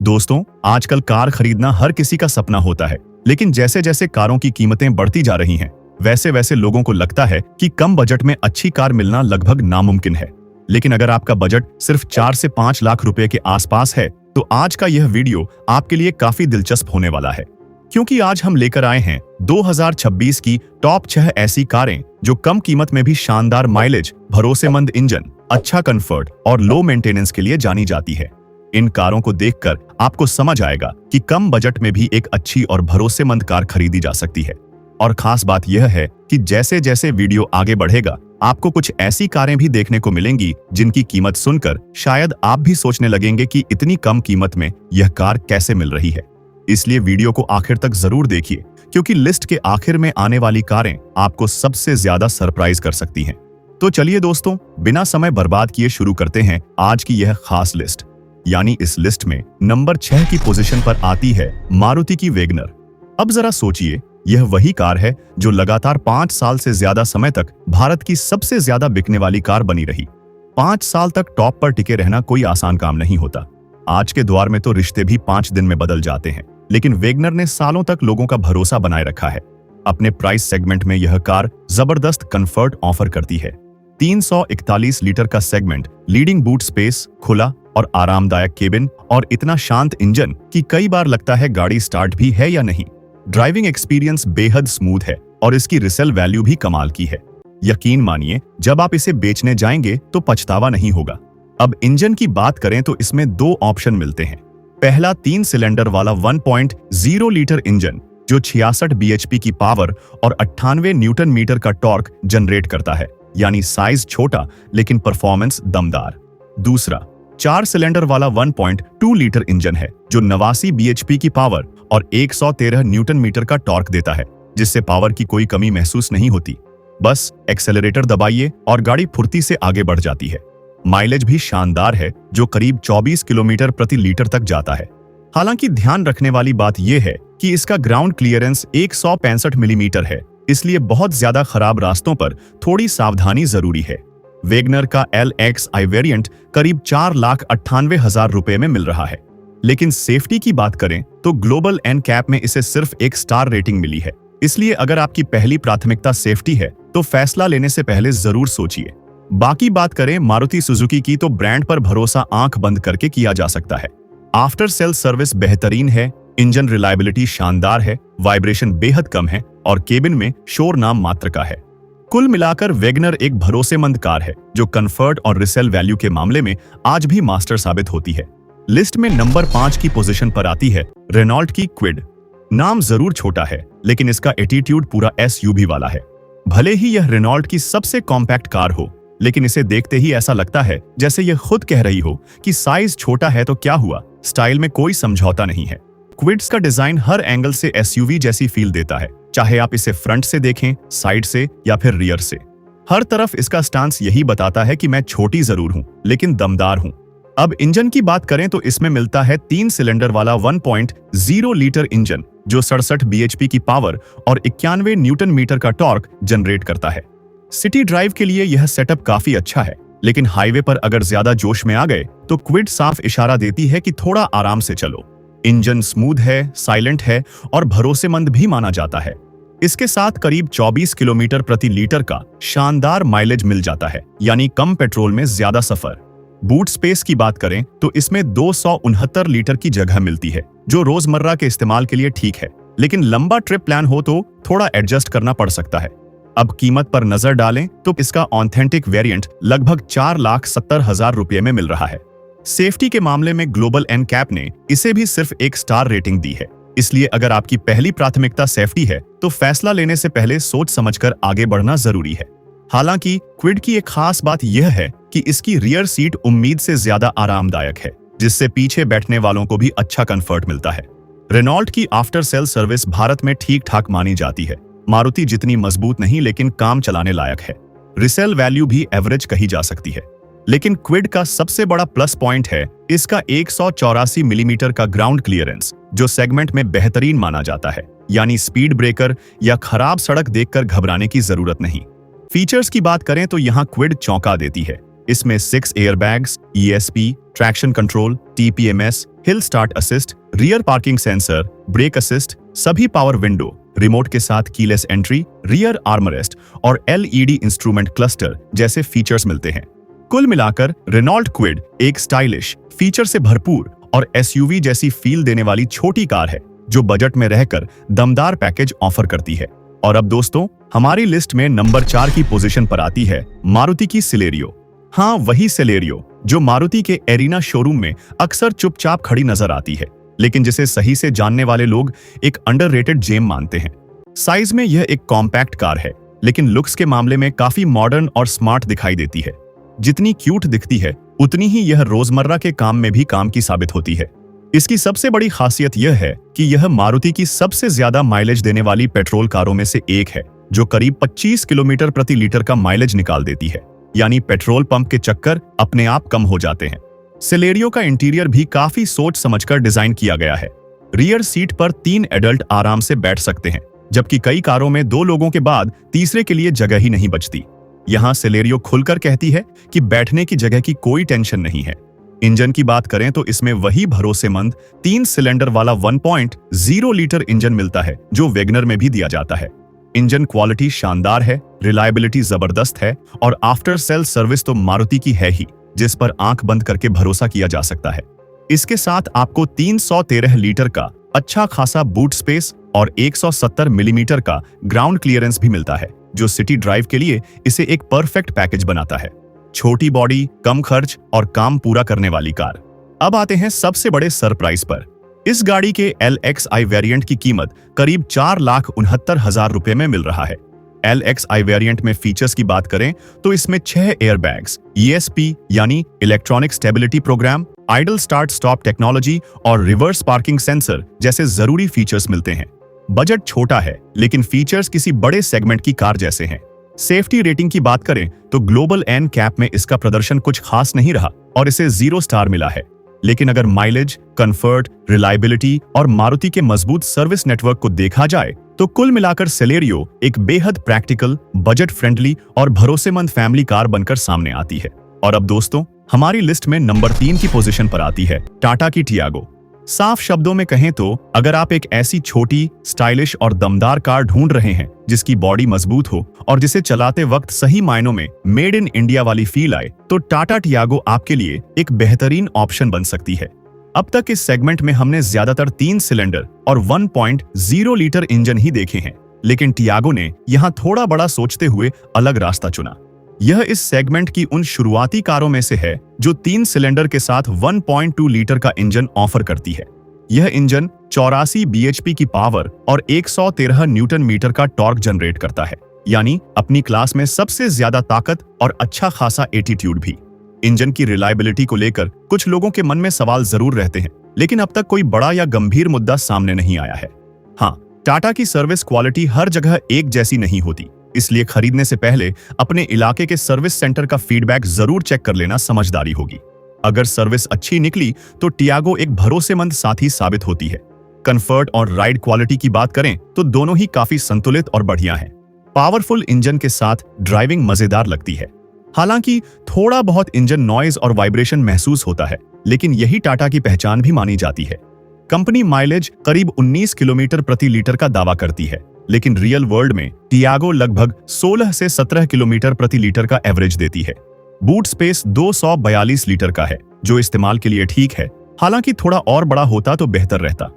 दोस्तों, आजकल कार खरीदना हर किसी का सपना होता है, लेकिन जैसे जैसे कारों की कीमतें बढ़ती जा रही हैं, वैसे वैसे लोगों को लगता है कि कम बजट में अच्छी कार मिलना लगभग नामुमकिन है। लेकिन अगर आपका बजट सिर्फ 4 से 5 लाख रुपए के आसपास है, तो आज का यह वीडियो आपके लिए काफी दिलचस्प होने वाला है, क्योंकि आज हम लेकर आए हैं 2026 की टॉप 6 ऐसी कारें जो कम कीमत में भी शानदार माइलेज, भरोसेमंद इंजन, अच्छा कंफर्ट और लो मेंटेनेंस के लिए जानी जाती है। इन कारों को देखकर आपको समझ आएगा कि कम बजट में भी एक अच्छी और भरोसेमंद कार खरीदी जा सकती है। और खास बात यह है कि जैसे जैसे वीडियो आगे बढ़ेगा, आपको कुछ ऐसी कारें भी देखने को मिलेंगी जिनकी कीमत सुनकर शायद आप भी सोचने लगेंगे कि इतनी कम कीमत में यह कार कैसे मिल रही है। इसलिए वीडियो को आखिर तक जरूर देखिए, क्योंकि लिस्ट के आखिर में आने वाली कारें आपको सबसे ज्यादा सरप्राइज कर सकती हैं। तो चलिए दोस्तों, बिना समय बर्बाद किए शुरू करते हैं आज की यह खास लिस्ट। यानी इस लिस्ट में नंबर 6 की पोजीशन पर आती है मारुति की वैगनर। अब जरा सोचिए, यह वही कार है जो लगातार 5 साल से ज्यादा समय तक भारत की सबसे ज्यादा बिकने वाली कार बनी रही। 5 साल तक टॉप पर टिके रहना कोई आसान काम नहीं होता। आज के दौर में तो रिश्ते भी 5 दिन में बदल जाते हैं, लेकिन वैगनर ने सालों तक लोगों का भरोसा बनाए रखा है। अपने प्राइस सेगमेंट में यह कार जबरदस्त कंफर्ट ऑफर करती है। 341 लीटर का सेगमेंट, लीडिंग बूट स्पेस, खुला और आरामदायक केबिन और इतना शांत इंजन कि कई बार लगता है गाड़ी स्टार्ट भी है या नहीं। ड्राइविंग एक्सपीरियंस बेहद स्मूथ है और इसकी रिसेल वैल्यू भी कमाल की है। यकीन मानिए, जब आप इसे बेचने जाएंगे तो पछतावा नहीं होगा। अब इंजन की बात करें तो इसमें 2 ऑप्शन मिलते हैं। पहला 3 सिलेंडर वाला 1.0 लीटर इंजन जो 66 bhp की पावर और 98 न्यूटन मीटर का टॉर्क जनरेट करता है, यानी साइज छोटा लेकिन परफॉर्मेंस दमदार। दूसरा 4 सिलेंडर वाला 1.2 लीटर इंजन है जो 89 bhp की पावर और 113 न्यूटन मीटर का टॉर्क देता है, जिससे पावर की कोई कमी महसूस नहीं होती। बस एक्सेलरेटर दबाइए और गाड़ी फुर्ती से आगे बढ़ जाती है। माइलेज भी शानदार है, जो करीब 24 किलोमीटर प्रति लीटर तक जाता है। हालांकि ध्यान रखने वाली बात यह है कि इसका ग्राउंड क्लियरेंस 165 मिलीमीटर है, इसलिए बहुत ज्यादा खराब रास्तों पर थोड़ी सावधानी जरूरी है। वैगनर का LXi वेरिएंट करीब 4,98,000 रुपए में मिल रहा है। लेकिन सेफ्टी की बात करें तो ग्लोबल NCAP में इसे सिर्फ 1 स्टार रेटिंग मिली है। इसलिए अगर आपकी पहली प्राथमिकता सेफ्टी है तो फैसला लेने से पहले जरूर सोचिए। बाकी बात करें मारुति सुजुकी की, तो ब्रांड पर भरोसा आंख बंद करके किया जा सकता है। आफ्टर सेल सर्विस बेहतरीन है, इंजन रिलायबिलिटी शानदार है, वाइब्रेशन बेहद कम है और केबिन में शोर नाम मात्र का है। कुल मिलाकर वैगनर एक भरोसेमंद कार है जो कंफर्ट और रिसेल वैल्यू के मामले में आज भी मास्टर साबित होती है। लिस्ट में नंबर 5 की पोजीशन पर आती है रेनॉल्ट की क्विड। नाम जरूर छोटा है, लेकिन इसका एटीट्यूड पूरा SUV वाला है। भले ही यह रेनॉल्ट की सबसे कॉम्पैक्ट कार हो, लेकिन इसे देखते ही ऐसा लगता है जैसे यह खुद कह रही हो कि साइज छोटा है तो क्या हुआ, स्टाइल में कोई समझौता नहीं है। क्विड्स का डिजाइन हर एंगल से SUV जैसी फील देता है, चाहे आप इसे फ्रंट से देखें, साइड से या फिर रियर से। हर तरफ इसका स्टांस यही बताता है कि मैं छोटी जरूर हूं, लेकिन दमदार हूं। अब इंजन की बात करें तो इसमें मिलता है 3 सिलेंडर वाला 1.0 लीटर इंजन जो 67 bhp की पावर और 91 न्यूटन मीटर का टॉर्क जनरेट करता है। सिटी ड्राइव के लिए यह सेटअप काफी अच्छा है, लेकिन हाईवे पर अगर ज्यादा जोश में आ गए तो क्विड साफ इशारा देती है कि थोड़ा आराम से चलो। इंजन स्मूथ है, साइलेंट है और भरोसेमंद भी माना जाता है। इसके साथ करीब 24 किलोमीटर प्रति लीटर का शानदार माइलेज मिल जाता है, यानी कम पेट्रोल में ज्यादा सफर। बूट स्पेस की बात करें तो इसमें 269 लीटर की जगह मिलती है, जो रोजमर्रा के इस्तेमाल के लिए ठीक है, लेकिन लंबा ट्रिप प्लान हो तो थोड़ा एडजस्ट करना पड़ सकता है। अब कीमत पर नजर डालें तो इसका ऑथेंटिक वेरिएंट लगभग 4,70,000 रुपए में मिल रहा है। सेफ्टी के मामले में ग्लोबल NCAP ने इसे भी सिर्फ 1 स्टार रेटिंग दी है। इसलिए अगर आपकी पहली प्राथमिकता सेफ्टी है तो फैसला लेने से पहले सोच समझकर आगे बढ़ना जरूरी है। हालांकि क्विड की एक खास बात यह है कि इसकी रियर सीट उम्मीद से ज्यादा आरामदायक है, जिससे पीछे बैठने वालों को भी अच्छा कंफर्ट मिलता है। रेनॉल्ट की आफ्टर सेल सर्विस भारत में ठीक ठाक मानी जाती है। मारुति जितनी मजबूत नहीं, लेकिन काम चलाने लायक है। रिसेल वैल्यू भी एवरेज कही जा सकती है। लेकिन क्विड का सबसे बड़ा प्लस पॉइंट है इसका 184 मिलीमीटर का ग्राउंड क्लियरेंस, जो सेगमेंट में बेहतरीन माना जाता है। यानी स्पीड ब्रेकर या खराब सड़क देखकर घबराने की जरूरत नहीं। फीचर्स की बात करें तो यहाँ क्विड चौंका देती है। इसमें 6 airbags, ESP, traction control, TPMS, hill start assist, rear parking sensor, brake assist, सभी पावर विंडो, रिमोट के साथ कीलेस एंट्री, रियर आर्मरेस्ट और LED इंस्ट्रूमेंट क्लस्टर जैसे फीचर्स मिलते हैं। कुल मिलाकर रेनॉल्ट क्विड एक स्टाइलिश, फीचर से भरपूर और SUV जैसी फील देने वाली छोटी कार है जो बजट में रहकर दमदार पैकेज ऑफर करती है। और अब दोस्तों, हमारी लिस्ट में नंबर 4 की पोजीशन पर आती है मारुति की सिलेरियो। हाँ, वही सिलेरियो जो मारुति के एरिना शोरूम में अक्सर चुपचाप खड़ी नजर आती है, लेकिन जिसे सही से जानने वाले लोग एक अंडररेटेड जेम मानते हैं। साइज में यह एक कॉम्पैक्ट कार है, लेकिन लुक्स के मामले में काफी मॉडर्न और स्मार्ट दिखाई देती है। जितनी क्यूट दिखती है, उतनी ही यह रोजमर्रा के काम में भी काम की साबित होती है। इसकी सबसे बड़ी खासियत यह है कि यह मारुति की सबसे ज्यादा माइलेज देने वाली पेट्रोल कारों में से एक है, जो करीब 25 किलोमीटर प्रति लीटर का माइलेज निकाल देती है। यानी पेट्रोल पंप के चक्कर अपने आप कम हो जाते हैं। सिलेरियो का इंटीरियर भी काफी सोच समझकर डिजाइन किया गया है। रियर सीट पर 3 एडल्ट आराम से बैठ सकते हैं, जबकि कई कारों में 2 लोगों के बाद तीसरे के लिए जगह ही नहीं बचती। यहाँ सिलेरियो खुलकर कहती है कि बैठने की जगह की कोई टेंशन नहीं है। इंजन की बात करें तो इसमें वही भरोसेमंद 3 सिलेंडर वाला 1.0 लीटर इंजन मिलता है जो वैगनर में भी दिया जाता है। इंजन क्वालिटी शानदार है, रिलायबिलिटी जबरदस्त है और आफ्टर सेल सर्विस तो मारुति की है ही, जिस पर आंख बंद करके भरोसा किया जा सकता है। इसके साथ आपको 313 लीटर का अच्छा खासा बूट स्पेस और 170 मिलीमीटर का ग्राउंड क्लियरेंस भी मिलता है, जो सिटी ड्राइव के लिए इसे एक परफेक्ट पैकेज बनाता है। छोटी बॉडी, कम खर्च और काम पूरा करने वाली कार। अब आते हैं सबसे बड़े सरप्राइज पर। इस गाड़ी के LXI वेरिएंट की कीमत करीब 4,69,000 रुपए में मिल रहा है। LXI वेरिएंट में फीचर्स की बात करें तो इसमें 6 एयरबैग्स, ESP यानी electronic stability program, idle start stop technology और रिवर्स पार्किंग सेंसर जैसे जरूरी फीचर्स मिलते हैं। बजट छोटा है, लेकिन फीचर्स किसी बड़े सेगमेंट की कार जैसे हैं। सेफ्टी रेटिंग की बात करें तो ग्लोबल NCAP में इसका प्रदर्शन कुछ खास नहीं रहा और इसे 0 स्टार मिला है। लेकिन अगर माइलेज, कंफर्ट, रिलायबिलिटी और मारुति के मजबूत सर्विस नेटवर्क को देखा जाए तो कुल मिलाकर सिलेरियो एक बेहद प्रैक्टिकल, बजट फ्रेंडली और भरोसेमंद फैमिली कार बनकर सामने आती है। और अब दोस्तों, हमारी लिस्ट में नंबर 3 की पोजीशन पर आती है टाटा की टियागो। साफ शब्दों में कहें तो अगर आप एक ऐसी छोटी, स्टाइलिश और दमदार कार ढूंढ रहे हैं जिसकी बॉडी मजबूत हो और जिसे चलाते वक्त सही मायनों में मेड इन इंडिया वाली फील आए, तो टाटा टियागो आपके लिए एक बेहतरीन ऑप्शन बन सकती है। अब तक इस सेगमेंट में हमने ज्यादातर 3 सिलेंडर और 1.0 लीटर इंजन ही देखे हैं, लेकिन टियागो ने यहाँ थोड़ा बड़ा सोचते हुए अलग रास्ता चुना। यह इस सेगमेंट की उन शुरुआती कारों में से है जो 3 सिलेंडर के साथ 1.2 लीटर का इंजन ऑफर करती है। यह इंजन 84 bhp की पावर और 113 न्यूटन मीटर का टॉर्क जनरेट करता है, यानी अपनी क्लास में सबसे ज्यादा ताकत और अच्छा खासा एटीट्यूड भी। इंजन की रिलायबिलिटी को लेकर कुछ लोगों के मन में सवाल जरूर रहते हैं, लेकिन अब तक कोई बड़ा या गंभीर मुद्दा सामने नहीं आया है। हाँ, टाटा की सर्विस क्वालिटी हर जगह एक जैसी नहीं होती, इसलिए खरीदने से पहले अपने इलाके के सर्विस सेंटर का फीडबैक जरूर चेक कर लेना समझदारी होगी। अगर सर्विस अच्छी निकली तो टियागो एक भरोसेमंद साथी साबित होती है। कंफर्ट और राइड क्वालिटी की बात करें तो दोनों ही काफी संतुलित और बढ़िया हैं। पावरफुल इंजन के साथ ड्राइविंग मजेदार लगती है। हालांकि थोड़ा बहुत इंजन नॉइज और वाइब्रेशन महसूस होता है, लेकिन यही टाटा की पहचान भी मानी जाती है। कंपनी माइलेज करीब 19 किलोमीटर प्रति लीटर का दावा करती है, लेकिन रियल वर्ल्ड में टियागो लगभग 16 से 17 किलोमीटर प्रति लीटर का एवरेज देती है। बूट स्पेस 242 लीटर का है, जो इस्तेमाल के लिए ठीक है, हालांकि थोड़ा और बड़ा होता तो बेहतर रहता।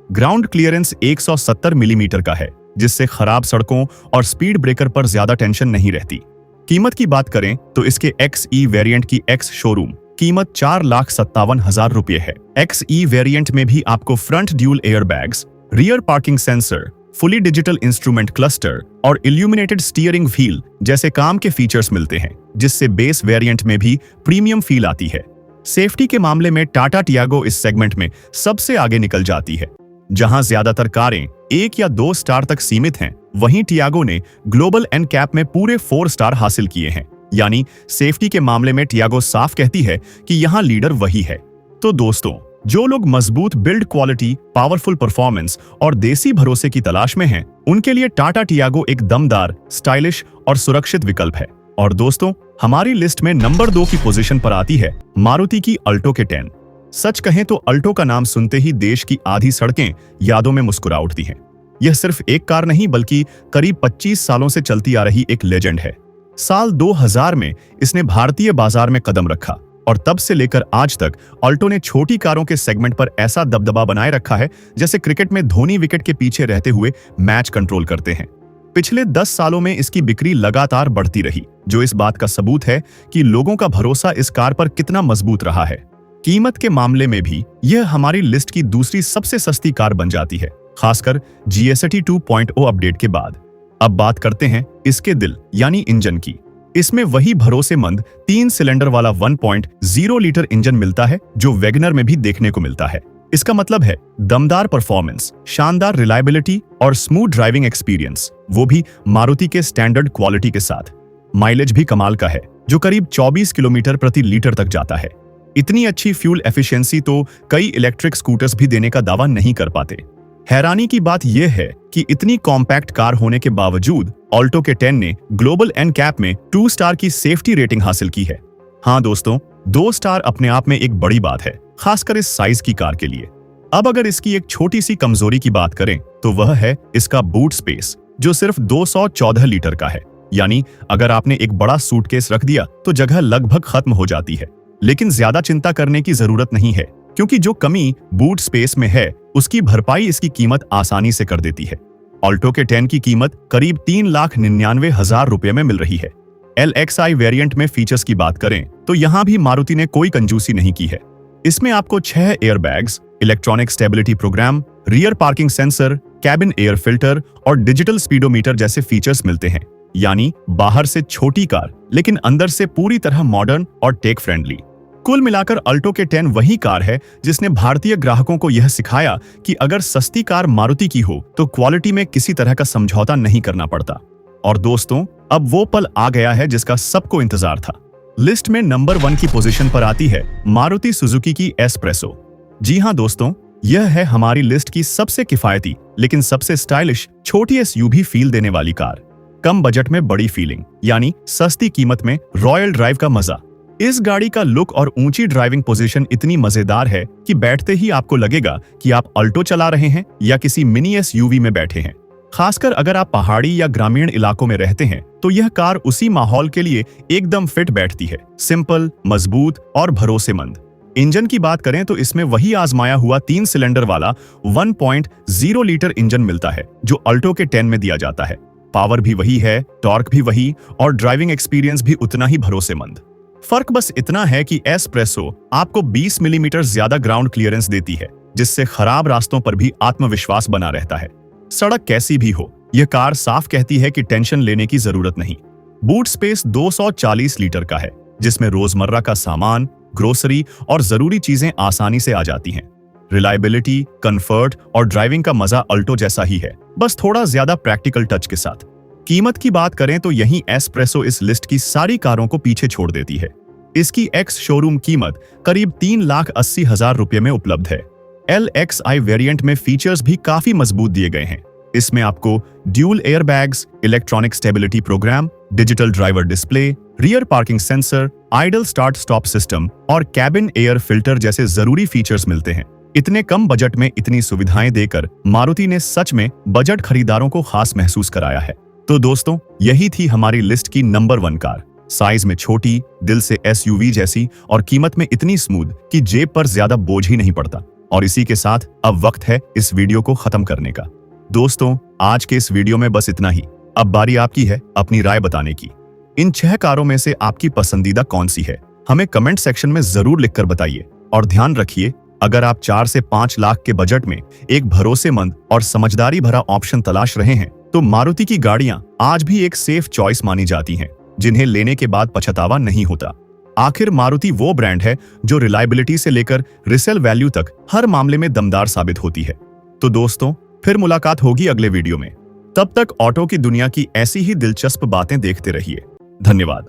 ग्राउंड क्लियरेंस 170 मिलीमीटर का है, जिससे खराब सड़कों और स्पीड ब्रेकर पर ज्यादा टेंशन नहीं रहती। कीमत की बात करें तो इसके XE वेरिएंट की एक्स शोरूम कीमत 4,57,000 रुपये है। XE वेरिएंट में भी आपको front dual airbags, rear parking sensor, fully digital instrument cluster और इल्यूमिनेटेड स्टीयरिंग व्हील जैसे काम के फीचर्स मिलते हैं, जिससे बेस वेरिएंट में भी प्रीमियम फील आती है। सेफ्टी के मामले में टाटा टियागो इस सेगमेंट में सबसे आगे निकल जाती है। जहां ज्यादातर कारें 1 या 2 स्टार तक सीमित हैं, वहीं टियागो ने ग्लोबल NCAP में पूरे 4 स्टार हासिल किए हैं। यानी सेफ्टी के मामले में टियागो साफ कहती है कि यहां लीडर वही है। तो दोस्तों, जो लोग मजबूत बिल्ड क्वालिटी, पावरफुल परफॉर्मेंस और देसी भरोसे की तलाश में हैं, उनके लिए टाटा टियागो एक दमदार, स्टाइलिश और सुरक्षित विकल्प है। और दोस्तों, हमारी लिस्ट में नंबर 2 की पोजीशन पर आती है मारुति की अल्टो के 10। सच कहें तो अल्टो का नाम सुनते ही देश की आधी सड़कें यादों में मुस्कुरा उठती हैं। यह सिर्फ एक कार नहीं बल्कि करीब 25 सालों से चलती आ रही एक लेजेंड है। साल 2000 में इसने भारतीय बाजार में कदम रखा और तब से लेकर आज तक अल्टो ने छोटी कारों के सेगमेंट पर ऐसा दबदबा बनाए रखा है जैसे क्रिकेट में धोनी विकेट के पीछे रहते हुए मैच कंट्रोल करते हैं। पिछले 10 सालों में इसकी बिक्री लगातार बढ़ती रही, जो इस बात का सबूत है कि लोगों का भरोसा इस कार पर कितना मजबूत रहा है। कीमत के मामले में भी यह हमारी लिस्ट की दूसरी सबसे सस्ती कार बन जाती है, खासकर GST 2.0 अपडेट के बाद। अब बात करते हैं इसके दिल यानी इंजन की। इसमें वही भरोसेमंद 3 सिलेंडर वाला 1.0 लीटर इंजन मिलता है जो वैगनर में भी देखने को मिलता है। इसका मतलब है दमदार परफॉर्मेंस, शानदार रिलायबिलिटी और स्मूथ ड्राइविंग एक्सपीरियंस, वो भी मारुति के स्टैंडर्ड क्वालिटी के साथ। माइलेज भी कमाल का है, जो करीब 24 किलोमीटर प्रति लीटर तक जाता है। इतनी अच्छी फ्यूल एफिशिएंसी तो कई इलेक्ट्रिक स्कूटर्स भी देने का दावा नहीं कर पाते। हैरानी की बात यह है कि इतनी कॉम्पैक्ट कार होने के बावजूद अल्टो के 10 ने ग्लोबल NCAP में 2 स्टार की सेफ्टी रेटिंग हासिल की है। हाँ दोस्तों, 2 स्टार अपने आप में एक बड़ी बात है, खासकर इस साइज की कार के लिए। अब अगर इसकी एक छोटी सी कमजोरी की बात करें तो वह है इसका बूट स्पेस, जो सिर्फ 214 लीटर का है। यानी अगर आपने एक बड़ा सूटकेस रख दिया तो जगह लगभग खत्म हो जाती है। लेकिन ज्यादा चिंता करने की जरूरत नहीं है, क्योंकि जो कमी बूट स्पेस में है उसकी भरपाई इसकी कीमत आसानी से कर देती है। अल्टो के 10 की कीमत करीब 3,99,000 रुपए में मिल रही है। LXI वेरिएंट में फीचर्स की बात करें तो यहाँ भी मारुति ने कोई कंजूसी नहीं की है। इसमें आपको 6 airbags, electronic stability program, rear parking sensor, cabin air filter और डिजिटल स्पीडोमीटर जैसे फीचर्स मिलते हैं। यानी बाहर से छोटी कार लेकिन अंदर से पूरी तरह मॉडर्न और टेक फ्रेंडली। कुल मिलाकर अल्टो के 10 वही कार है जिसने भारतीय ग्राहकों को यह सिखाया कि अगर सस्ती कार मारुति की हो तो क्वालिटी में किसी तरह का समझौता नहीं करना पड़ता। और दोस्तों, अब वो पल आ गया है जिसका सबको इंतजार था। लिस्ट में नंबर 1 की पोजीशन पर आती है मारुति सुजुकी की एस्प्रेसो। जी हाँ दोस्तों, यह है हमारी लिस्ट की सबसे किफायती लेकिन सबसे स्टाइलिश छोटी SUV फील देने वाली कार। कम बजट में बड़ी फीलिंग, यानी सस्ती कीमत में रॉयल ड्राइव का मजा। इस गाड़ी का लुक और ऊंची ड्राइविंग पोजीशन इतनी मजेदार है कि बैठते ही आपको लगेगा कि आप अल्टो चला रहे हैं या किसी मिनी SUV में बैठे हैं। खासकर अगर आप पहाड़ी या ग्रामीण इलाकों में रहते हैं तो यह कार उसी माहौल के लिए एकदम फिट बैठती है। सिंपल, मजबूत और भरोसेमंद। इंजन की बात करें तो इसमें वही आजमाया हुआ 3 सिलेंडर वाला 1.0 लीटर इंजन मिलता है जो अल्टो के 10 में दिया जाता है। पावर भी वही है, टॉर्क भी वही और ड्राइविंग एक्सपीरियंस भी उतना ही भरोसेमंद। फर्क बस इतना है कि एस्प्रेसो आपको 20 मिलीमीटर ज्यादा ग्राउंड क्लियरेंस देती है, जिससे खराब रास्तों पर भी आत्मविश्वास बना रहता है। सड़क कैसी भी हो, यह कार साफ कहती है कि टेंशन लेने की जरूरत नहीं। बूट स्पेस 240 लीटर का है, जिसमें रोजमर्रा का सामान, ग्रोसरी और जरूरी चीजें आसानी से आ जाती हैं। रिलायबिलिटी, कंफर्ट और ड्राइविंग का मजा अल्टो जैसा ही है, बस थोड़ा ज्यादा प्रैक्टिकल टच के साथ। कीमत की बात करें तो यही एस्प्रेसो इस लिस्ट की सारी कारों को पीछे छोड़ देती है। इसकी एक्स शोरूम कीमत करीब 3,80,000 रुपए में उपलब्ध है। LXI वेरिएंट में फीचर्स भी काफी मजबूत दिए गए हैं। इसमें आपको dual airbags, electronic stability program, digital driver display, rear parking sensor, idle start stop system और कैबिन एयर फिल्टर जैसे जरूरी फीचर्स मिलते हैं। इतने कम बजट में इतनी सुविधाएं देकर मारुति ने सच में बजट खरीदारों को खास महसूस कराया है। तो दोस्तों, यही थी हमारी लिस्ट की नंबर 1 कार। साइज में छोटी, दिल से SUV जैसी और कीमत में इतनी स्मूथ कि जेब पर ज्यादा बोझ ही नहीं पड़ता। और इसी के साथ अब वक्त है इस वीडियो को खत्म करने का। दोस्तों, आज के इस वीडियो में बस इतना ही। अब बारी आपकी है अपनी राय बताने की। इन 6 कारों में से आपकी पसंदीदा कौन सी है, हमें कमेंट सेक्शन में जरूर लिखकर बताइए। और ध्यान रखिए, अगर आप 4 से 5 लाख के बजट में एक भरोसेमंद और समझदारी भरा ऑप्शन तलाश रहे हैं तो मारुति की गाड़ियां आज भी एक सेफ चॉइस मानी जाती हैं, जिन्हें लेने के बाद पछतावा नहीं होता। आखिर मारुति वो ब्रांड है जो रिलायबिलिटी से लेकर रिसेल वैल्यू तक हर मामले में दमदार साबित होती है। तो दोस्तों, फिर मुलाकात होगी अगले वीडियो में। तब तक ऑटो की दुनिया की ऐसी ही दिलचस्प बातें देखते रहिए। धन्यवाद।